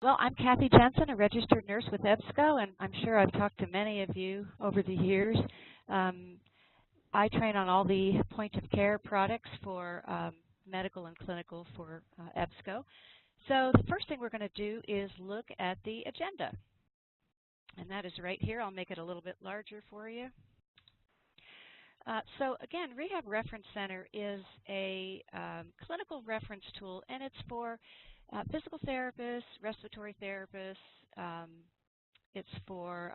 Well, I'm Kathy Jensen, a registered nurse with EBSCO, and I'm sure I've talked to many of you over the years. Um, I train on all the point-of-care products for medical and clinical for EBSCO. So the first thing we're going to do is look at the agenda, and that is right here. I'll make it a little bit larger for you. So again, Rehab Reference Center is a clinical reference tool, and it's for physical therapists, respiratory therapists. It's for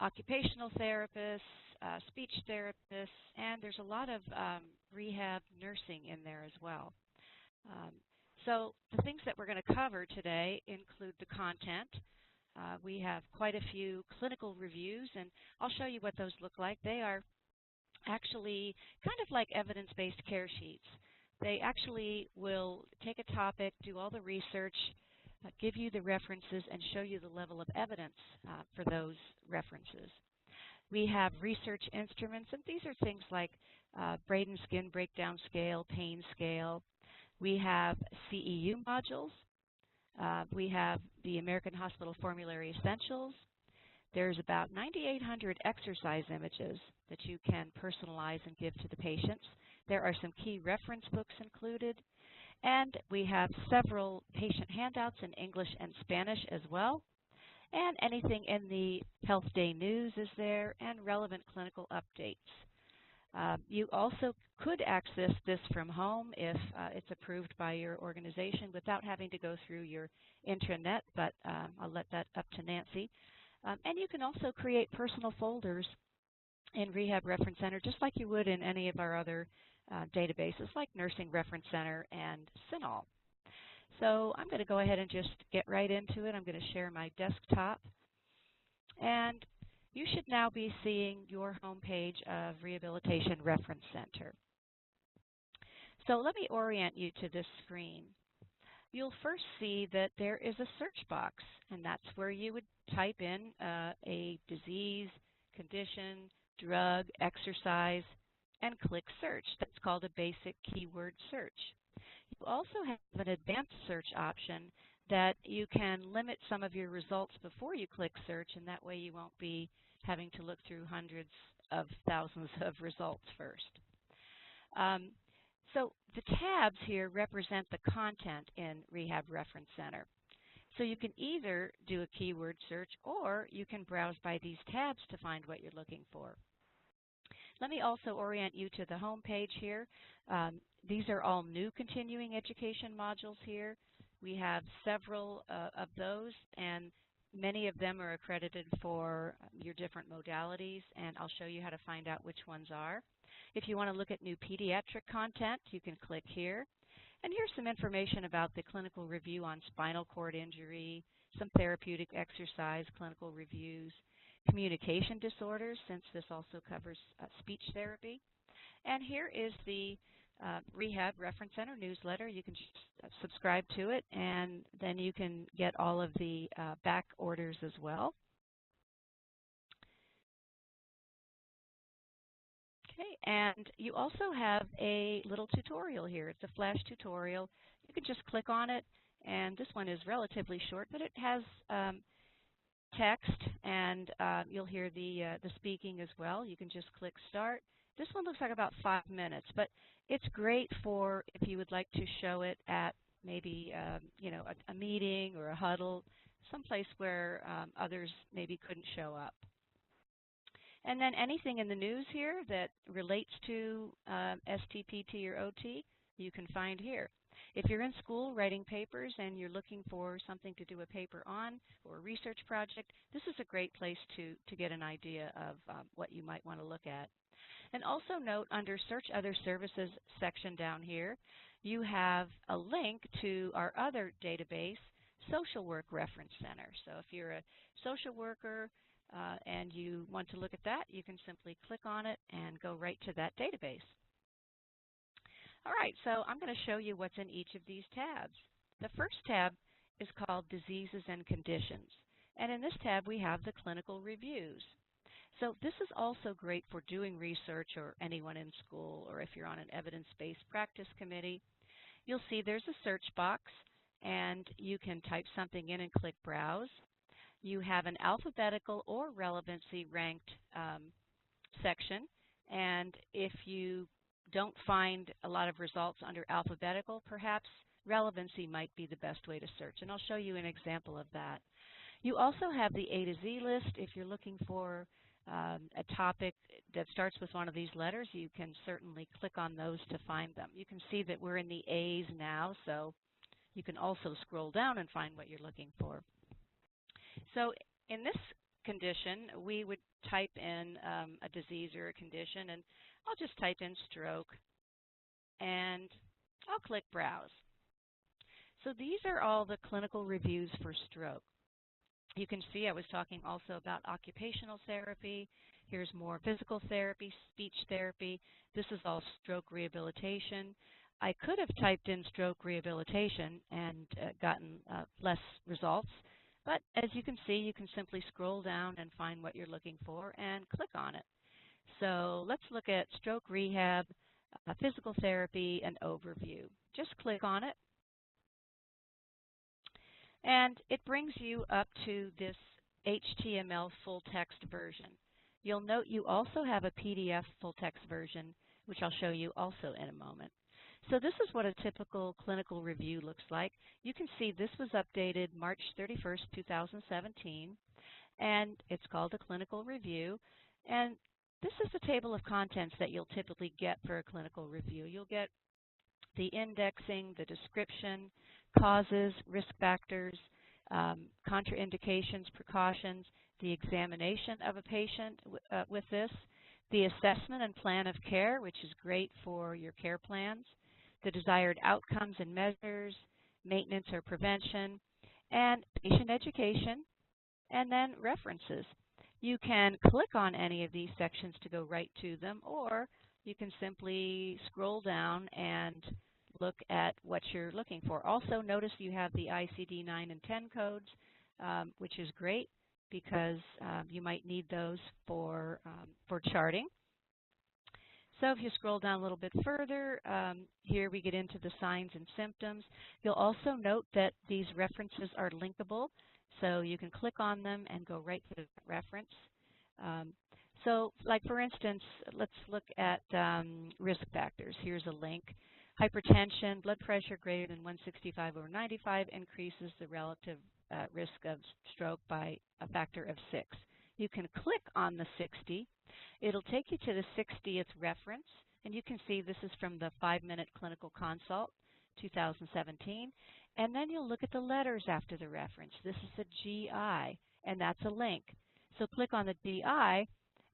occupational therapists, speech therapists, and there's a lot of rehab nursing in there as well. So the things that we're going to cover today include the content. We have quite a few clinical reviews, and I'll show you what those look like. They are actually kind of like evidence-based care sheets. They actually will take a topic, do all the research, give you the references, and show you the level of evidence for those references. We have research instruments, and these are things like Braden Skin Breakdown Scale, Pain Scale. We have CEU modules. We have the American Hospital Formulary Essentials. There's about 9,800 exercise images that you can personalize and give to the patients. There are some key reference books included. And we have several patient handouts in English and Spanish as well. And anything in the Health Day News is there, and relevant clinical updates. You also could access this from home if it's approved by your organization without having to go through your intranet, but I'll let that up to Nancy. And you can also create personal folders in Rehab Reference Center just like you would in any of our other databases like Nursing Reference Center and CINAHL. So I'm going to go ahead and just get right into it. I'm going to share my desktop. And you should now be seeing your home page of Rehabilitation Reference Center. So let me orient you to this screen. You'll first see that there is a search box, and that's where you would type in a disease, condition, drug, exercise, and click search. That's called a basic keyword search. You also have an advanced search option that you can limit some of your results before you click search, and that way you won't be having to look through hundreds of thousands of results first. So the tabs here represent the content in Rehab Reference Center. So you can either do a keyword search or you can browse by these tabs to find what you're looking for. Let me also orient you to the home page here. These are all new continuing education modules here. We have several of those, and many of them are accredited for your different modalities, and I'll show you how to find out which ones are. If you want to look at new pediatric content, you can click here. And here's some information about the clinical review on spinal cord injury, some therapeutic exercise, clinical reviews, communication disorders, since this also covers speech therapy. And here is the Rehab Reference Center newsletter. You can subscribe to it, and then you can get all of the back orders as well. Okay, and you also have a little tutorial here. It's a flash tutorial. You can just click on it, and this one is relatively short, but it has text, and you'll hear the speaking as well. You can just click start. This one looks like about 5 minutes, but it's great for if you would like to show it at maybe a meeting or a huddle, someplace where others maybe couldn't show up. And then anything in the news here that relates to STPT or OT, you can find here. If you're in school writing papers and you're looking for something to do a paper on or a research project, this is a great place to get an idea of what you might want to look at. And also note under Search Other Services section down here, you have a link to our other database, Social Work Reference Center. So if you're a social worker and you want to look at that, you can simply click on it and go right to that database. All right, so I'm going to show you what's in each of these tabs. The first tab is called Diseases and Conditions. And in this tab, we have the clinical reviews. So this is also great for doing research or anyone in school, or if you're on an evidence-based practice committee. You'll see there's a search box, and you can type something in and click Browse. You have an alphabetical or relevancy ranked section, and if you don't find a lot of results under alphabetical, perhaps relevancy might be the best way to search, and I'll show you an example of that. You also have the A to Z list. If you're looking for a topic that starts with one of these letters, you can certainly click on those to find them. You can see that we're in the A's now, so you can also scroll down and find what you're looking for. So in this condition, we would type in a disease or a condition, and I'll just type in stroke, and I'll click Browse. So these are all the clinical reviews for stroke. You can see I was talking also about occupational therapy. Here's more physical therapy, speech therapy. This is all stroke rehabilitation. I could have typed in stroke rehabilitation and gotten less results, but as you can see, you can simply scroll down and find what you're looking for and click on it. So let's look at stroke rehab, physical therapy, and overview. Just click on it, and it brings you up to this HTML full text version. You'll note you also have a PDF full text version, which I'll show you also in a moment. So this is what a typical clinical review looks like. You can see this was updated March 31st, 2017, and it's called a clinical review. And this is the table of contents that you'll typically get for a clinical review. You'll get the indexing, the description, causes, risk factors, contraindications, precautions, the examination of a patient with this, the assessment and plan of care, which is great for your care plans, the desired outcomes and measures, maintenance or prevention, and patient education, and then references. You can click on any of these sections to go right to them, or you can simply scroll down and look at what you're looking for. Also, notice you have the ICD-9 and 10 codes, which is great because you might need those for charting. So if you scroll down a little bit further, here we get into the signs and symptoms. You'll also note that these references are linkable, so you can click on them and go right to the reference. So like for instance, let's look at risk factors. Here's a link. Hypertension, blood pressure greater than 165/95 increases the relative risk of stroke by a factor of 6. You can click on the 60. It'll take you to the 60th reference, and you can see this is from the 5-minute clinical consult, 2017. And then you'll look at the letters after the reference. This is a GI, and that's a link. So click on the GI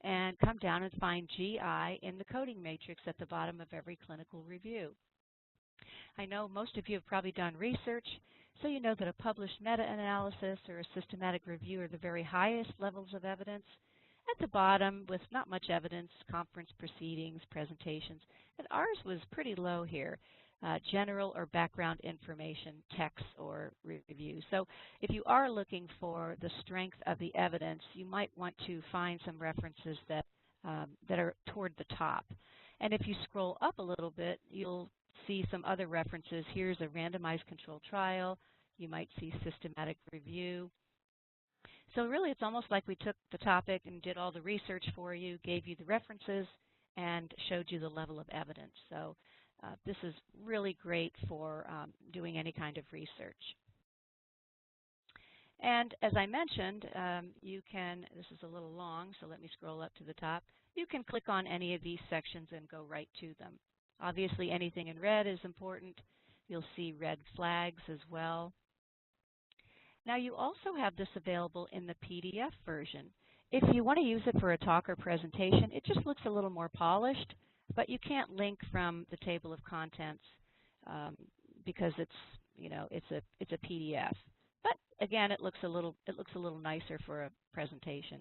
and come down and find GI in the coding matrix at the bottom of every clinical review. I know most of you have probably done research, so you know that a published meta-analysis or a systematic review are the very highest levels of evidence. At the bottom, with not much evidence, conference proceedings, presentations, and ours was pretty low here. General or background information, text or review. So if you are looking for the strength of the evidence, you might want to find some references that are toward the top. And if you scroll up a little bit, you'll see some other references. Here's a randomized controlled trial. You might see systematic review. So really, it's almost like we took the topic and did all the research for you, gave you the references, and showed you the level of evidence. So this is really great for doing any kind of research. And as I mentioned, you can, this is a little long, so let me scroll up to the top. You can click on any of these sections and go right to them. Obviously, anything in red is important. You'll see red flags as well. Now, you also have this available in the PDF version. If you want to use it for a talk or presentation, it just looks a little more polished, but you can't link from the table of contents because it's, you know, it's a PDF. But again, it looks a little nicer for a presentation.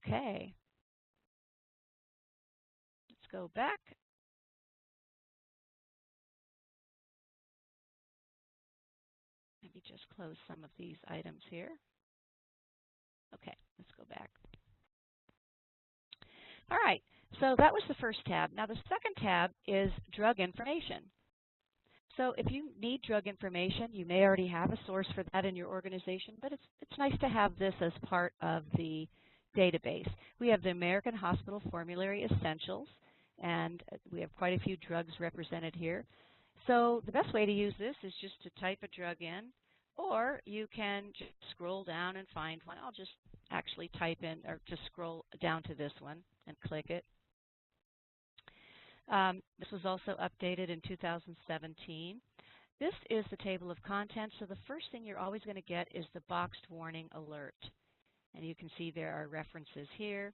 Okay. Let's go back. Let me just close some of these items here. Okay, let's go back. All right, so that was the first tab. Now the second tab is drug information. So if you need drug information, you may already have a source for that in your organization, but it's nice to have this as part of the database. We have the American Hospital Formulary Essentials, and we have quite a few drugs represented here. So the best way to use this is just to type a drug in, or you can just scroll down and find one. I'll just actually type in, or just scroll down to this one and click it. This was also updated in 2017. This is the table of contents, so the first thing you're always going to get is the boxed warning alert. And you can see there are references here.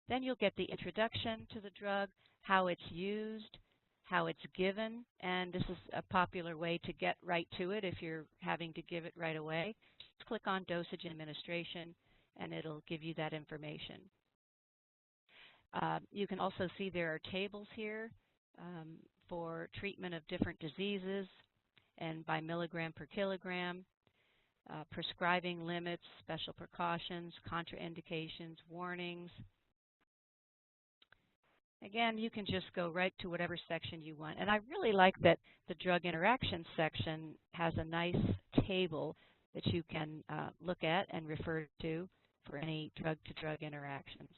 Then you'll get the introduction to the drug, how it's used, how it's given, and this is a popular way to get right to it if you're having to give it right away. Just click on dosage and administration, and it'll give you that information. You can also see there are tables here for treatment of different diseases and by milligram per kilogram, prescribing limits, special precautions, contraindications, warnings. Again, you can just go right to whatever section you want. And I really like that the drug interaction section has a nice table that you can look at and refer to for any drug-to-drug interactions.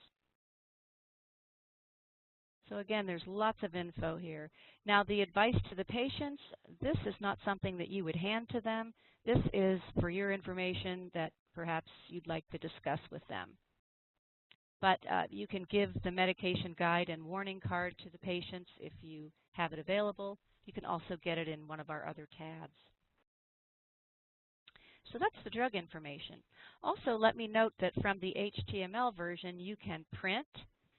So again, there's lots of info here. Now, the advice to the patients, this is not something that you would hand to them. This is for your information that perhaps you'd like to discuss with them. But you can give the medication guide and warning card to the patients if you have it available. You can also get it in one of our other tabs. So that's the drug information. Also, let me note that from the HTML version, you can print,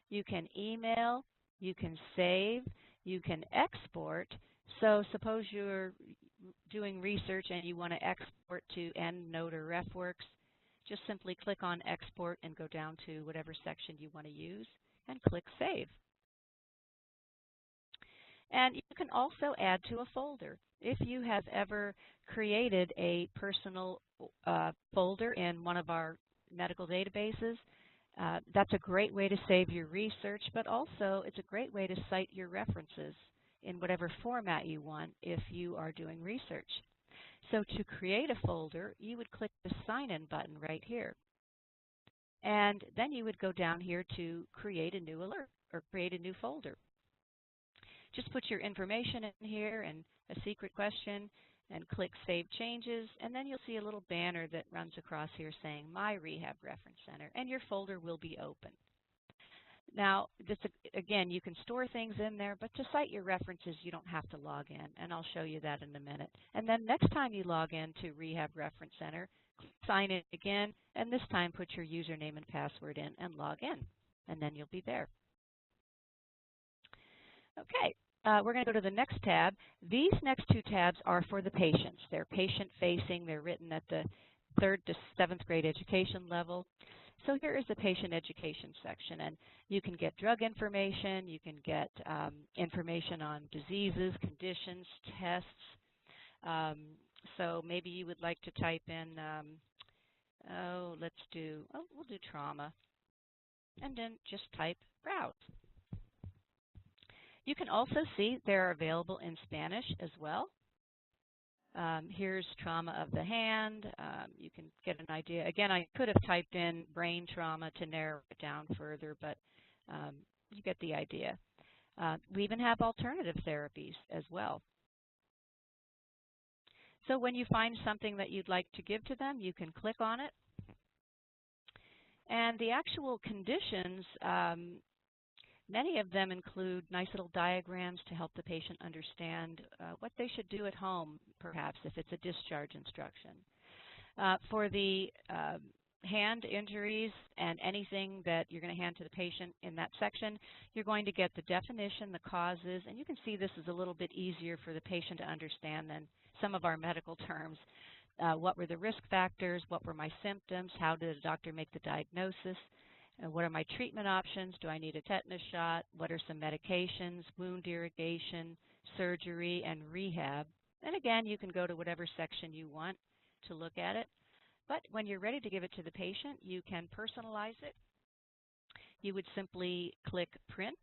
you can email, you can save, you can export. So suppose you're doing research and you want to export to EndNote or RefWorks, just simply click on Export and go down to whatever section you want to use and click Save. And you can also add to a folder. If you have ever created a personal folder in one of our medical databases, that's a great way to save your research, but also it's a great way to cite your references in whatever format you want if you are doing research. So to create a folder, you would click the Sign In button right here. And then you would go down here to create a new alert or create a new folder. Just put your information in here and a secret question and click Save Changes, and then you'll see a little banner that runs across here saying My Rehab Reference Center, and your folder will be open. Now, this, again, you can store things in there, but to cite your references, you don't have to log in, and I'll show you that in a minute. And then next time you log in to Rehab Reference Center, sign in again, and this time put your username and password in and log in, and then you'll be there. Okay. We're going to go to the next tab. These next two tabs are for the patients. They're patient-facing. They're written at the 3rd to 7th grade education level. So here is the patient education section, and you can get drug information. You can get information on diseases, conditions, tests. So maybe you would like to type in, we'll do trauma, and then just type browse. You can also see they're available in Spanish as well. Here's trauma of the hand. You can get an idea. Again, I could have typed in brain trauma to narrow it down further, but you get the idea. We even have alternative therapies as well. So when you find something that you'd like to give to them, you can click on it. And the actual conditions, many of them include nice little diagrams to help the patient understand what they should do at home, perhaps, if it's a discharge instruction. For the hand injuries and anything that you're going to hand to the patient in that section, you're going to get the definition, the causes, and you can see this is a little bit easier for the patient to understand than some of our medical terms. What were the risk factors? What were my symptoms? How did the doctor make the diagnosis? What are my treatment options? Do I need a tetanus shot? What are some medications, wound irrigation, surgery, and rehab? And again, you can go to whatever section you want to look at it. But when you're ready to give it to the patient, you can personalize it. You would simply click Print.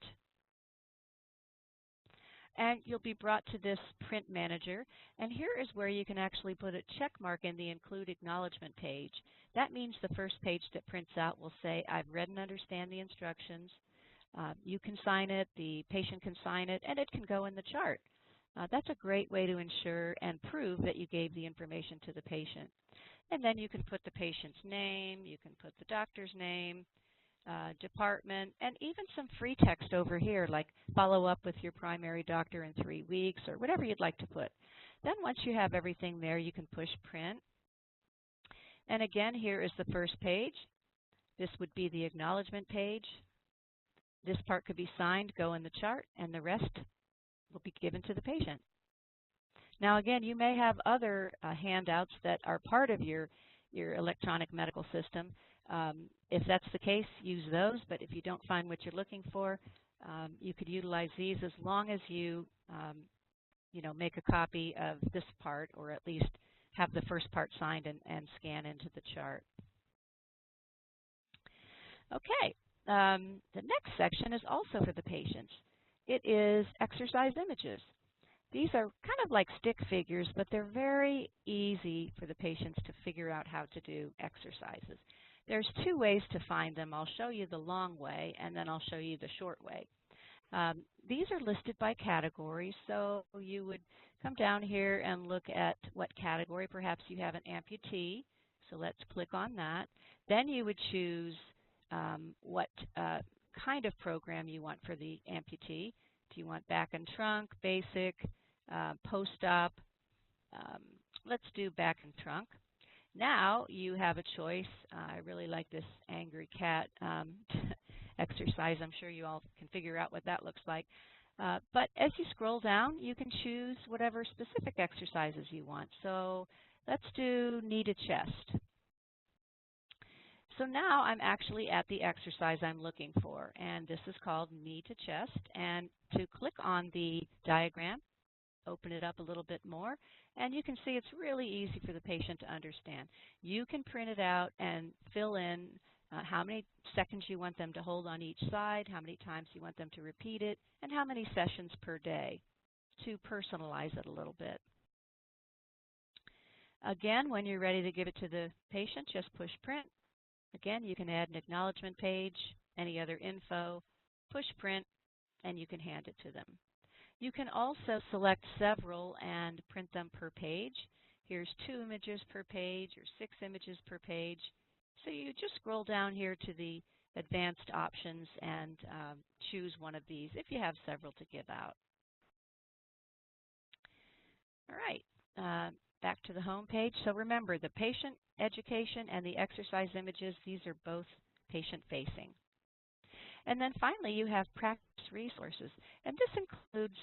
And you'll be brought to this print manager, and here is where you can actually put a check mark in the include acknowledgement page. That means the first page that prints out will say, I've read and understand the instructions. You can sign it, the patient can sign it, and it can go in the chart. That's a great way to ensure and prove that you gave the information to the patient. And then you can put the patient's name, you can put the doctor's name, department, and even some free text over here, like follow up with your primary doctor in 3 weeks, or whatever you'd like to put. Then once you have everything there, you can push print. And again, here is the first page. This would be the acknowledgement page. This part could be signed, go in the chart, and the rest will be given to the patient. Now again, you may have other handouts that are part of your electronic medical system. If that's the case, use those, but if you don't find what you're looking for, you could utilize these as long as you, make a copy of this part, or at least have the first part signed and scan into the chart. Okay, the next section is also for the patients. It is exercise images. These are kind of like stick figures, but they're very easy for the patients to figure out how to do exercises. There's 2 ways to find them. I'll show you the long way, and then I'll show you the short way. These are listed by category, so you would come down here and look at what category. Perhaps you have an amputee, so let's click on that. Then you would choose what kind of program you want for the amputee. Do you want back and trunk, basic, post-op? Let's do back and trunk. Now you have a choice. I really like this angry cat exercise. I'm sure you all can figure out what that looks like. But as you scroll down, you can choose whatever specific exercises you want. So let's do knee to chest. So now I'm actually at the exercise I'm looking for, and this is called knee to chest. And to click on the diagram, open it up a little bit more, and you can see it's really easy for the patient to understand. You can print it out and fill in how many seconds you want them to hold on each side, how many times you want them to repeat it, and how many sessions per day to personalize it a little bit. Again, when you're ready to give it to the patient, just push print. Again, you can add an acknowledgement page, any other info, push print, and you can hand it to them. You can also select several and print them per page. Here's 2 images per page or 6 images per page. So you just scroll down here to the advanced options and choose one of these if you have several to give out. All right. Back to the home page. So remember, the patient education and the exercise images, these are both patient-facing. And then finally, you have practice resources. And this includes,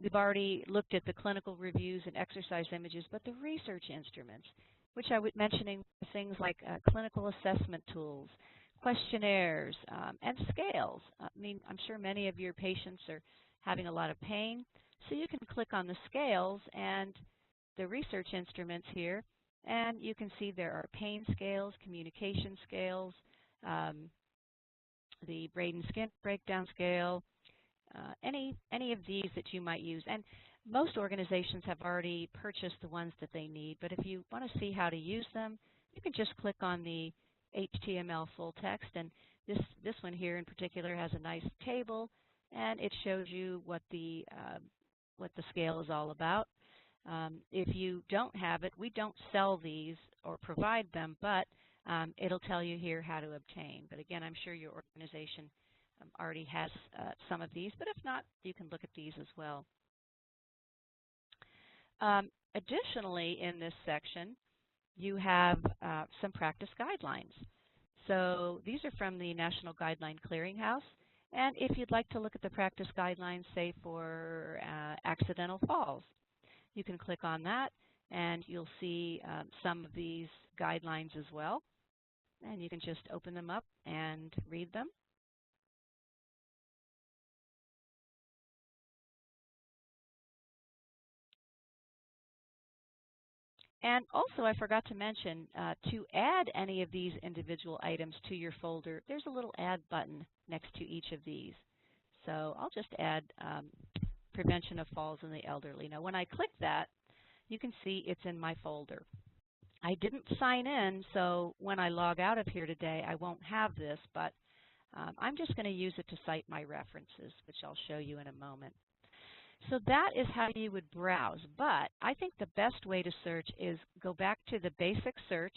we've already looked at the clinical reviews and exercise images, but the research instruments, which I was mentioning, things like clinical assessment tools, questionnaires, and scales. I mean, I'm sure many of your patients are having a lot of pain, so you can click on the scales and the research instruments here, and you can see there are pain scales, communication scales, the Braden Skin Breakdown Scale, any of these that you might use. And most organizations have already purchased the ones that they need, but if you want to see how to use them, you can just click on the HTML full text, and this one here in particular has a nice table, and it shows you what the scale is all about. If you don't have it, we don't sell these or provide them, but it'll tell you here how to obtain. But again, I'm sure your organization already has some of these, but if not, you can look at these as well. Additionally, in this section, you have some practice guidelines. So these are from the National Guideline Clearinghouse. And if you'd like to look at the practice guidelines, say for accidental falls, you can click on that, and you'll see some of these guidelines as well. And you can just open them up and read them. And also, I forgot to mention, to add any of these individual items to your folder, there's a little add button next to each of these. So I'll just add Prevention of Falls in the Elderly. Now, when I click that, you can see it's in my folder. I didn't sign in, so when I log out of here today, I won't have this, but I'm just going to use it to cite my references, which I'll show you in a moment. So that is how you would browse, but I think the best way to search is go back to the basic search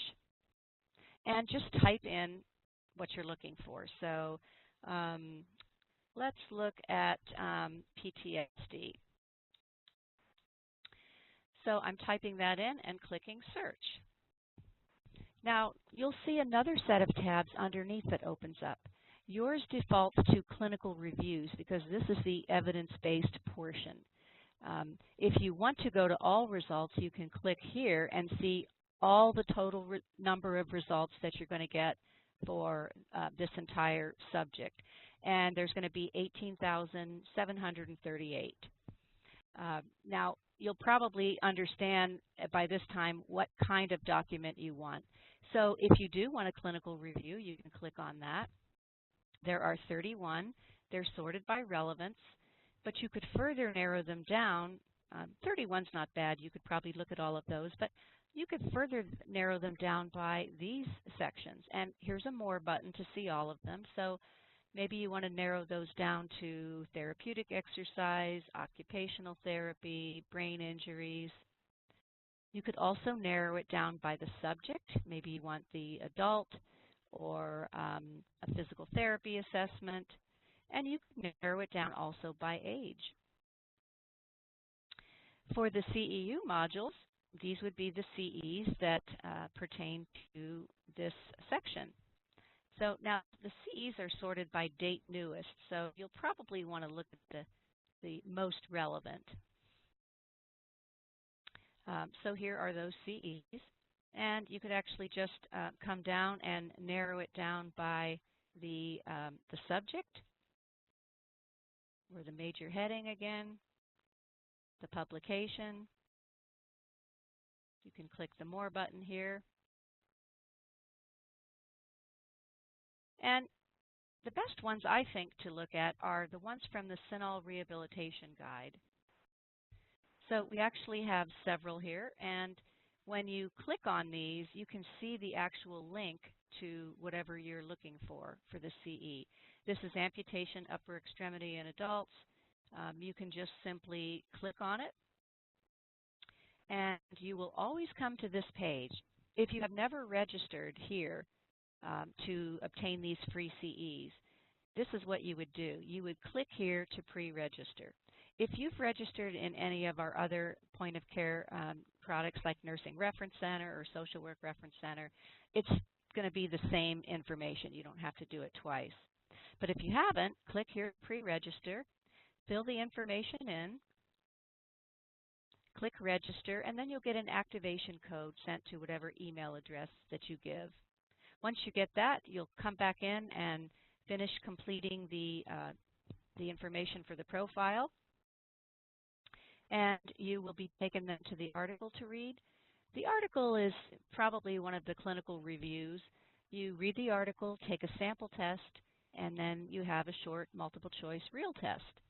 and just type in what you're looking for. So let's look at PTSD. So I'm typing that in and clicking search. Now, you'll see another set of tabs underneath that opens up. Yours defaults to clinical reviews because this is the evidence-based portion. If you want to go to all results, you can click here and see all the total number of results that you're going to get for this entire subject. And there's going to be 18,738. Now, you'll probably understand by this time what kind of document you want. So if you do want a clinical review, you can click on that. There are 31. They're sorted by relevance, but you could further narrow them down. 31's not bad. You could probably look at all of those, but you could further narrow them down by these sections. And here's a More button to see all of them. So maybe you want to narrow those down to therapeutic exercise, occupational therapy, brain injuries. You could also narrow it down by the subject. Maybe you want the adult or a physical therapy assessment. And you can narrow it down also by age. For the CEU modules, these would be the CEs that pertain to this section. So now the CEs are sorted by date newest, so you'll probably want to look at the most relevant. So here are those CEs, and you could actually just come down and narrow it down by the subject, or the major heading again, the publication. You can click the More button here. And the best ones, I think, to look at are the ones from the Sinol Rehabilitation Guide. So we actually have several here, and when you click on these, you can see the actual link to whatever you're looking for the CE. This is amputation upper extremity in adults. You can just simply click on it, and you will always come to this page. If you have never registered here to obtain these free CEs, this is what you would do. You would click here to pre-register. If you've registered in any of our other point-of-care products like Nursing Reference Center or Social Work Reference Center, it's going to be the same information. You don't have to do it twice. But if you haven't, click here, pre-register, fill the information in, click register, and then you'll get an activation code sent to whatever email address that you give. Once you get that, you'll come back in and finish completing the information for the profile, and you will be taken then to the article to read. The article is probably one of the clinical reviews. You read the article, take a sample test, and then you have a short multiple choice real test.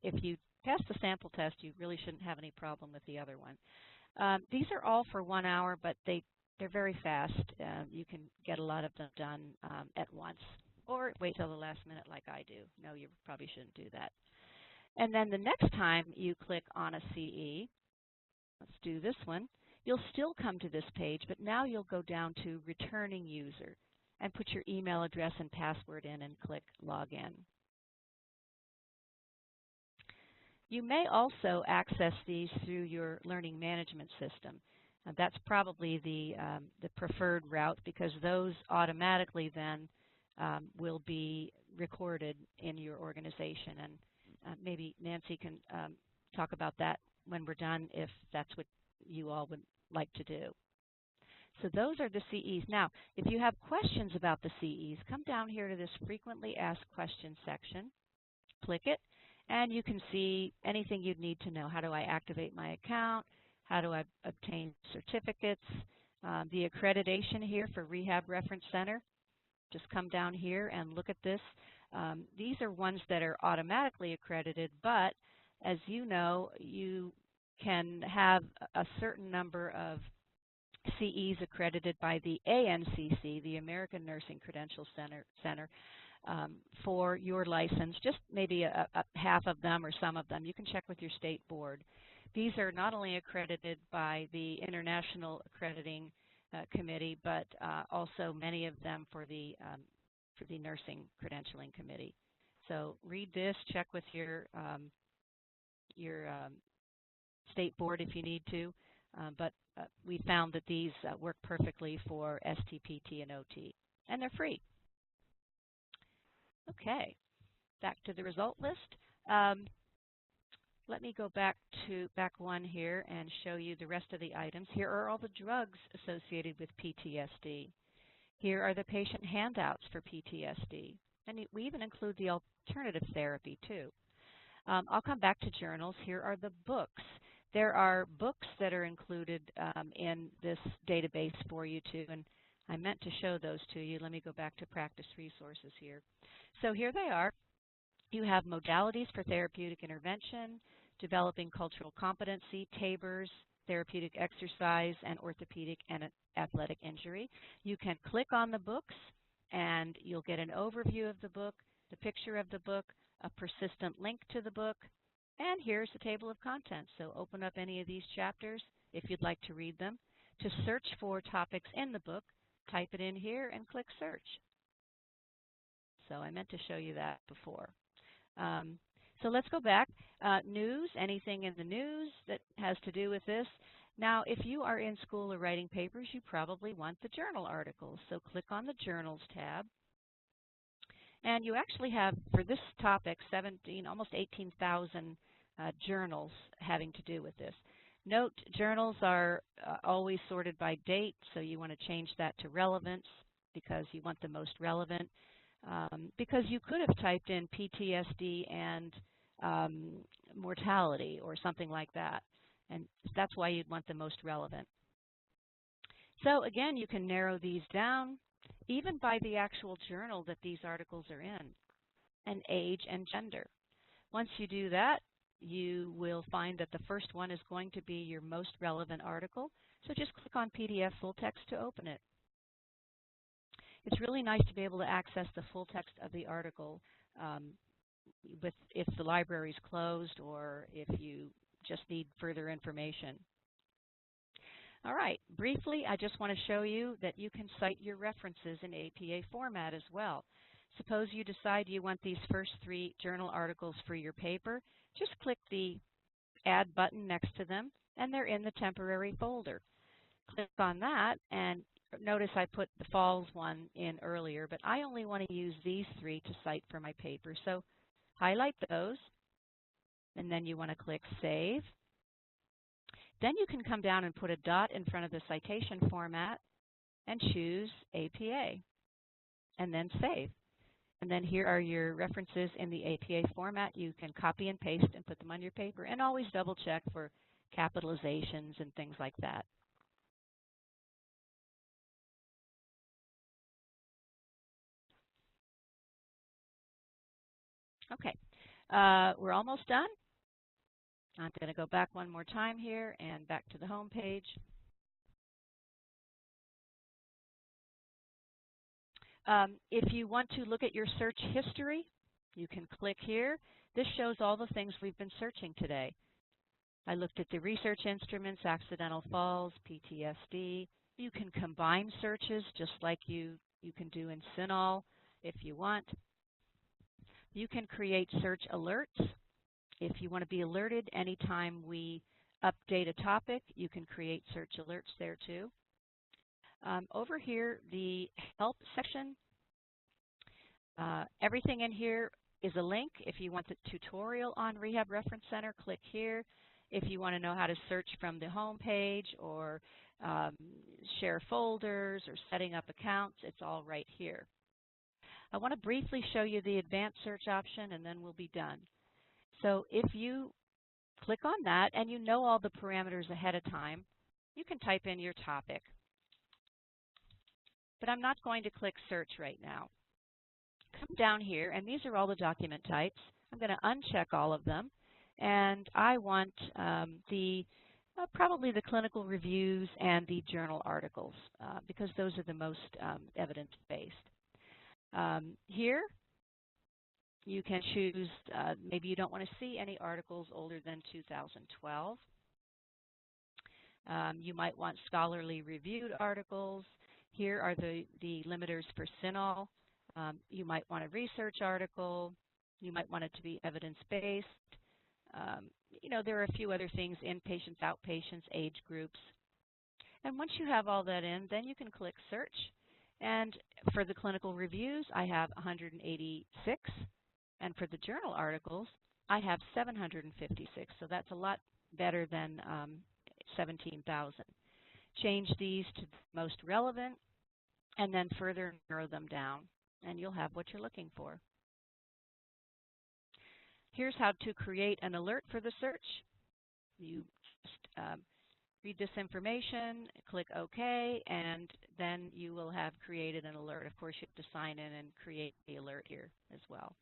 If you pass the sample test, you really shouldn't have any problem with the other one. These are all for 1 hour, but they're very fast. You can get a lot of them done at once, or wait till the last minute like I do. No, you probably shouldn't do that. And then the next time you click on a CE, let's do this one, you'll still come to this page, but now you'll go down to Returning User and put your email address and password in and click Login. You may also access these through your learning management system. That's probably the preferred route, because those automatically then will be recorded in your organization. And maybe Nancy can talk about that when we're done, if that's what you all would like to do. So those are the CEs. Now, if you have questions about the CEs, come down here to this Frequently Asked Questions section, click it, and you can see anything you'd need to know. How do I activate my account? How do I obtain certificates? The accreditation here for Rehab Reference Center. Just come down here and look at this. These are ones that are automatically accredited, but as you know, you can have a certain number of CEs accredited by the ANCC, the American Nursing Credential Center, for your license, just maybe a half of them or some of them. You can check with your state board. These are not only accredited by the International Accrediting Committee, but also many of them for the Nursing Credentialing Committee. So read this, check with your state board if you need to, but we found that these work perfectly for STPT and OT, and they're free. Okay, back to the result list. Let me go back one here and show you the rest of the items. Here are all the drugs associated with PTSD. Here are the patient handouts for PTSD. And we even include the alternative therapy, too. I'll come back to journals. Here are the books. There are books that are included in this database for you, too. And I meant to show those to you. Let me go back to practice resources here. So here they are. You have modalities for therapeutic intervention, developing cultural competency, TABRs, therapeutic exercise, and orthopedic and athletic injury. You can click on the books, and you'll get an overview of the book, the picture of the book, a persistent link to the book, and here's the table of contents. So open up any of these chapters if you'd like to read them. To search for topics in the book, type it in here and click search. So I meant to show you that before. So let's go back. News, anything in the news that has to do with this. Now, if you are in school or writing papers, you probably want the journal articles. So click on the Journals tab. And you actually have, for this topic, almost 18,000 journals having to do with this. Note, journals are always sorted by date, so you want to change that to relevance because you want the most relevant. Because you could have typed in PTSD and mortality or something like that, and that's why you'd want the most relevant. So again, you can narrow these down even by the actual journal that these articles are in, and age and gender. Once you do that, you will find that the first one is going to be your most relevant article, so just click on PDF full text to open it. It's really nice to be able to access the full text of the article if the library is closed or if you just need further information. All right, briefly, I just want to show you that you can cite your references in APA format as well. Suppose you decide you want these first 3 journal articles for your paper. Just click the Add button next to them, and they're in the temporary folder. Click on that, and notice I put the Falls one in earlier, but I only want to use these 3 to cite for my paper. So highlight those, and then you want to click Save. Then you can come down and put a dot in front of the citation format and choose APA, and then Save. And then here are your references in the APA format. You can copy and paste and put them on your paper, and always double check for capitalizations and things like that. Okay, we're almost done. I'm going to go back one more time here and back to the home page. If you want to look at your search history, you can click here. This shows all the things we've been searching today. I looked at the research instruments, accidental falls, PTSD. You can combine searches just like you can do in CINAHL if you want. You can create search alerts. If you want to be alerted anytime we update a topic, you can create search alerts there too. Over here, the help section, everything in here is a link. If you want the tutorial on Rehab Reference Center, click here. If you want to know how to search from the home page or share folders or setting up accounts, it's all right here. I want to briefly show you the advanced search option, and then we'll be done. So if you click on that and you know all the parameters ahead of time, you can type in your topic. But I'm not going to click search right now. Come down here, and these are all the document types. I'm going to uncheck all of them. And I want probably the clinical reviews and the journal articles because those are the most evidence-based. Here, you can choose, maybe you don't want to see any articles older than 2012. You might want scholarly reviewed articles. Here are the limiters for CINAHL. You might want a research article. You might want it to be evidence-based. There are a few other things: inpatients, outpatients, age groups. And once you have all that in, then you can click search. And for the clinical reviews, I have 186. And for the journal articles, I have 756. So that's a lot better than 17,000. Change these to the most relevant, and then further narrow them down, and you'll have what you're looking for. Here's how to create an alert for the search. You just read this information, click OK, and then you will have created an alert. Of course, you have to sign in and create the alert here as well.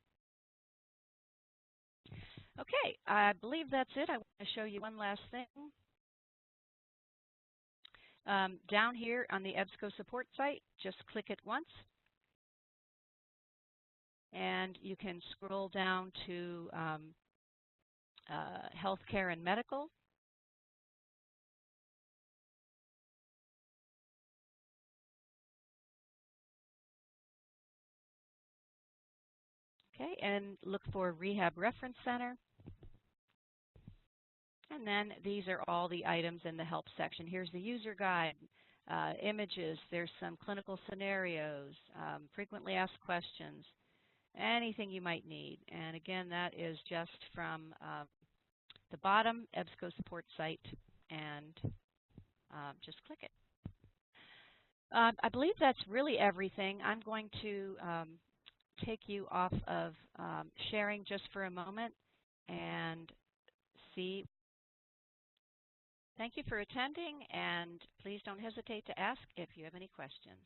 Okay, I believe that's it. I want to show you one last thing. Down here on the EBSCO support site, just click it once, and you can scroll down to healthcare and medical. Okay, and look for Rehab Reference Center. And then these are all the items in the help section. Here's the user guide, images, there's some clinical scenarios, frequently asked questions, anything you might need. And again, that is just from the bottom EBSCO support site, and just click it. I believe that's really everything. I'm going to take you off of sharing just for a moment and see. Thank you for attending, and please don't hesitate to ask if you have any questions.